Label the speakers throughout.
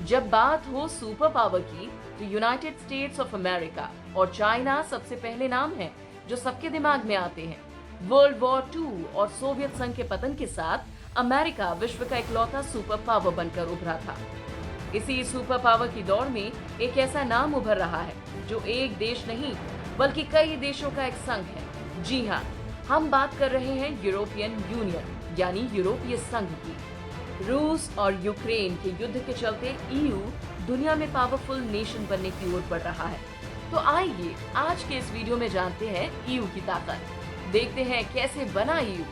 Speaker 1: जब बात हो सुपर पावर की तो यूनाइटेड स्टेट्स ऑफ अमेरिका और चाइना सबसे पहले नाम है जो सबके दिमाग में आते हैं। वर्ल्ड वॉर 2 और सोवियत संघ के पतन के साथ अमेरिका विश्व का इकलौता सुपर पावर बनकर उभरा था। इसी सुपर पावर की दौड़ में एक ऐसा नाम उभर रहा है जो एक देश नहीं बल्कि कई देशों का एक संघ है। जी हाँ, हम बात कर रहे हैं यूरोपियन यूनियन यानी यूरोपीय संघ की। रूस और यूक्रेन के युद्ध के चलते ईयू दुनिया में पावरफुल नेशन बनने की ओर बढ़ रहा है। तो आइए आज के इस वीडियो में जानते हैं ईयू की ताकत, देखते हैं कैसे बना ईयू,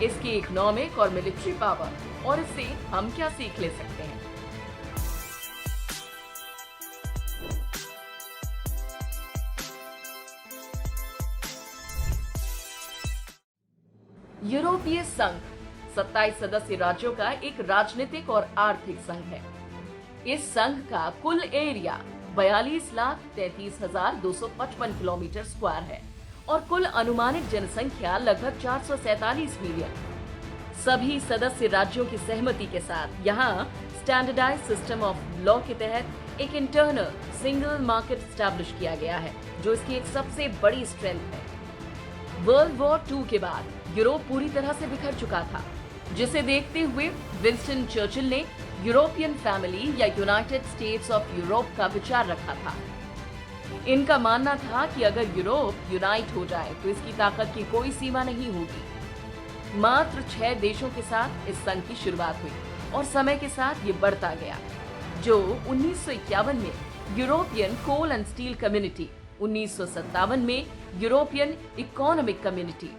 Speaker 1: इसकी इकोनॉमिक और मिलिट्री पावर और इससे हम क्या सीख ले सकते हैं। यूरोपीय संघ 27 सदस्य राज्यों का एक राजनीतिक और आर्थिक संघ है। इस संघ का कुल एरिया 42,33,255 किलोमीटर स्क्वायर है और कुल अनुमानित जनसंख्या लगभग 447 मिलियन। सभी सदस्य राज्यों की सहमति के साथ यहाँ स्टैंडर्डाइज्ड सिस्टम ऑफ लॉ के तहत एक इंटरनल सिंगल मार्केट स्टैब्लिश किया गया है जो इसकी एक सबसे बड़ी स्ट्रेंथ है। वर्ल्ड वॉर 2 के बाद यूरोप पूरी तरह से बिखर चुका था, जिसे देखते हुए विंस्टन चर्चिल ने यूरोपियन फैमिली या यूनाइटेड स्टेट्स ऑफ यूरोप का विचार रखा था। इनका मानना था कि अगर यूरोप यूनाइट हो जाए तो इसकी ताकत की कोई सीमा नहीं होगी। मात्र 6 देशों के साथ इस संघ की शुरुआत हुई और समय के साथ ये बढ़ता गया, जो 1951 में European Coal and Steel Community, 1957 में यूरोपियन इकोनॉमिक कम्युनिटी,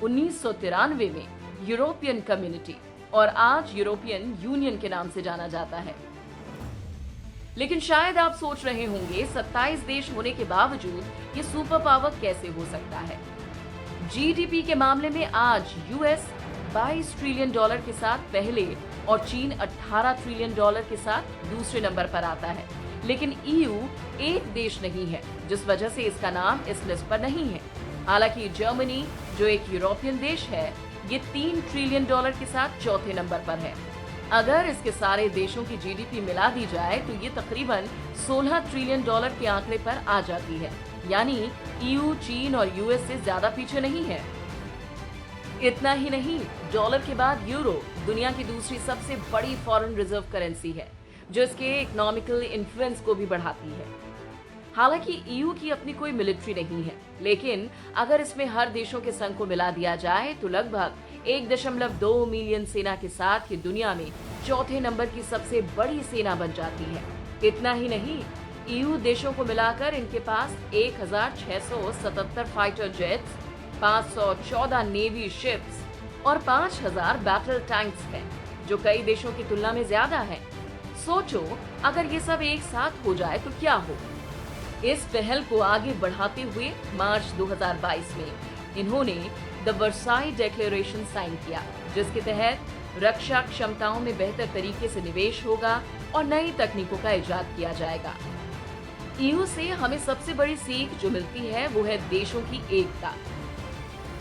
Speaker 1: 1993 में यूरोपियन कम्युनिटी और आज यूरोपियन यूनियन के नाम से जाना जाता है। लेकिन शायद आप सोच रहे होंगे 27 देश होने के बावजूद ये सुपर पावर कैसे हो सकता है। जीडीपी के मामले में आज यूएस 22 ट्रिलियन डॉलर के साथ पहले और चीन 18 ट्रिलियन डॉलर के साथ दूसरे नंबर पर आता है। लेकिन ईयू एक देश नहीं है, जिस वजह से इसका नाम इस लिस्ट पर नहीं है। हालांकि जर्मनी, जो एक यूरोपियन देश है, ये 3 ट्रिलियन डॉलर के साथ चौथे नंबर पर है। अगर इसके सारे देशों की जीडीपी मिला दी जाए तो ये तकरीबन 16 ट्रिलियन डॉलर के आंकड़े पर आ जाती है, यानी ईयू, चीन और यूएस से ज्यादा पीछे नहीं है। इतना ही नहीं, डॉलर के बाद यूरो दुनिया की दूसरी सबसे बड़ी फॉरेन रिजर्व करेंसी है, जो इसके इकोनॉमिकल इन्फ्लुएंस को भी बढ़ाती है। हालांकि ईयू की अपनी कोई मिलिट्री नहीं है, लेकिन अगर इसमें हर देशों के संघ को मिला दिया जाए तो लगभग 1.2 मिलियन सेना के साथ ये दुनिया में चौथे नंबर की सबसे बड़ी सेना बन जाती है। इतना ही नहीं, ईयू देशों को मिलाकर इनके पास 1677 फाइटर जेट्स, 514 नेवी शिप्स और 5000 बैटल टैंक्स हैं, जो कई देशों की तुलना में ज्यादा है। सोचो, अगर ये सब एक साथ हो जाए तो क्या हो। इस पहल को आगे बढ़ाते हुए मार्च 2022 में इन्होंने द वर्साई डिक्लेरेशन साइन किया, जिसके तहत रक्षा क्षमताओं में बेहतर तरीके से निवेश होगा और नई तकनीकों का इजाद किया जाएगा। ईयू से हमें सबसे बड़ी सीख जो मिलती है वो है देशों की एकता।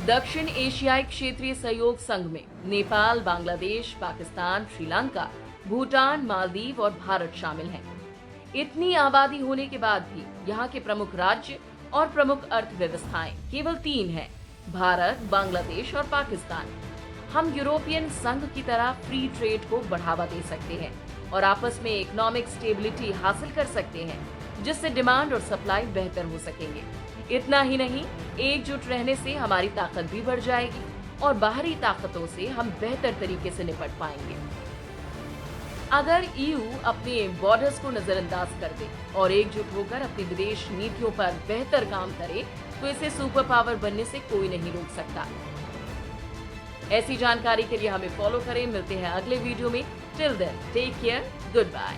Speaker 1: दक्षिण एशियाई क्षेत्रीय सहयोग संघ में नेपाल, बांग्लादेश, पाकिस्तान, श्रीलंका, भूटान, मालदीव और भारत शामिल हैं। इतनी आबादी होने के बाद भी यहाँ के प्रमुख राज्य और प्रमुख अर्थव्यवस्थाएं केवल 3 हैं: भारत, बांग्लादेश और पाकिस्तान। हम यूरोपियन संघ की तरह फ्री ट्रेड को बढ़ावा दे सकते हैं और आपस में इकोनॉमिक स्टेबिलिटी हासिल कर सकते हैं, जिससे डिमांड और सप्लाई बेहतर हो सकेंगे। इतना ही नहीं, एकजुट रहने से हमारी ताकत भी बढ़ जाएगी और बाहरी ताकतों से हम बेहतर तरीके से निपट पाएंगे। अगर ईयू अपने बॉर्डर्स को नजरअंदाज कर दे और एकजुट होकर अपनी विदेश नीतियों पर बेहतर काम करे तो इसे सुपर पावर बनने से कोई नहीं रोक सकता। ऐसी जानकारी के लिए हमें फॉलो करें। मिलते हैं अगले वीडियो में। Till then, take care, good bye.